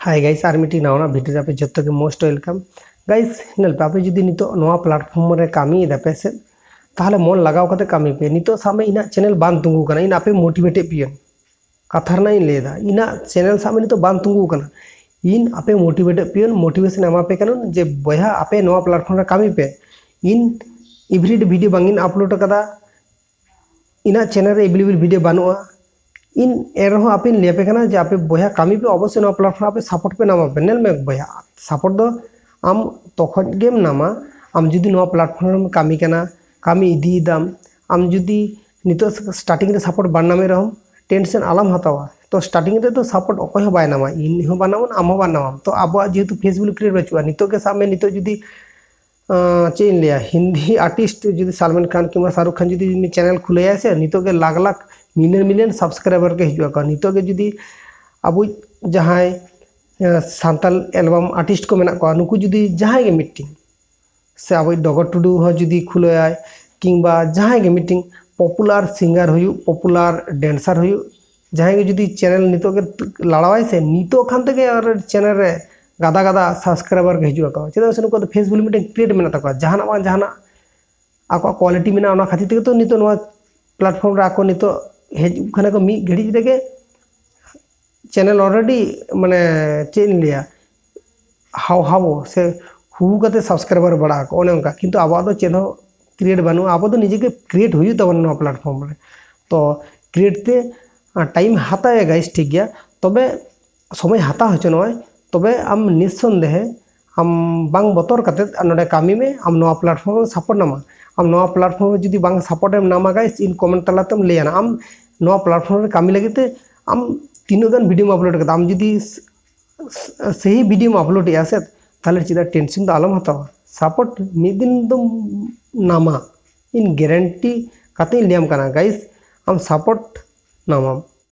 hi guys are मिटी नवा video आपे जत्तो के मोस्ट वेलकम गाइस नेल पे आपे जुदी नितो नवा प्लेटफॉर्म रे कामी दापे से ताहले मन लगाव कते कामी पे नितो सामे इना चैनल बान तुंगु कना इन आपे मोटिवेटेड पियन कथार ना इन लेदा इना चैनल सामे नितो बान तुंगु कना इन आपे मोटिवेटेड पियन मोटिवेशन एमा पे कन जे बया आपे नवा प्लेटफॉर्म रे कामी पे इन एवरीडे वीडियो बांगिन अपलोड कदा इना चैनल रे अवेलेबल वीडियो बानुआ इन एरहो आपिन लेपे कना जे आपे बया कामी पे अवश्य नवा प्लेटफॉर्म आपे सपोर्ट पे नामा पे नेल में बया सपोर्ट दो आम तखन गेम नामा आम जुदी नवा प्लेटफॉर्म कामी कना कामी इदी दाम आम जुदी नितो स्टार्टिंग रे सपोर्ट बानामे रहम टेंशन आलम हतावा तो स्टार्टिंग रे तो सपोर्ट अकोय हो बाय नामा इन हो बानाम आम हो बानाम तो आबो जेतु फेसबुक क्रिएट बचुआ नितो के सामने नितो जुदी चेन लिया हिंदी आर्टिस्ट जुदी सलमान खान किंवा शाहरुख खान जुदी चैनल खुले से नितो के lakh lakh million million subscriber के हिजुआ का नितो के जुदी अब जहां सांताल एल्बम आर्टिस्ट को मेना को नुकु जुदी जहां के मीटिंग से अब डगर टुडू हो जुदी खुले आय किंबा जहां के मीटिंग पॉपुलर सिंगर हुयु पॉपुलर डांसर हुयु जहां के जुदी चैनल नितो के लड़ावाय से नितो खान तक और चैनल रे गादा गादा सब्सक्राइबर के हिजुआ का चेदा से नुको फेसबुक मीटिंग क्रिएट मेना तक जहां बा जहां आको क्वालिटी मेना ओना खातिर तक तो नितो नवा प्लेटफॉर्म रे आको नितो हेजु खाना को मी घड़ी रेगे चैनल ऑलरेडी माने चेन लिया हाव हाव से हु कते सब्सक्राइबर बढ़ा को ओने उनका किंतु आबो दो चेनो क्रिएट बानु आबो तो निजे के क्रिएट हुयु तबन नो प्लेटफॉर्म रे तो क्रिएट ते टाइम हाताए गाइस ठीक गया तबे समय हाता होचो नय तबे आम निसंदेह आम बांग बतर कते नोडे कामी में आम नवा प्लेटफॉर्म सपोर्ट नामा आम नवा प्लेटफॉर्म जुदी बांग सपोर्ट एम नामा गाइस इन कमेंट तलातम लेना आम नवा प्लेटफॉर्म रे कामी लगते आम तीनों दिन वीडियो अपलोड करता आम जुदी सही वीडियो अपलोड या से ताले चिदा टेंशन तो आलम हतावा सपोर्ट मिद दिन दो नामा इन गारंटी कते लियाम कना गाइस आम सपोर्ट नामा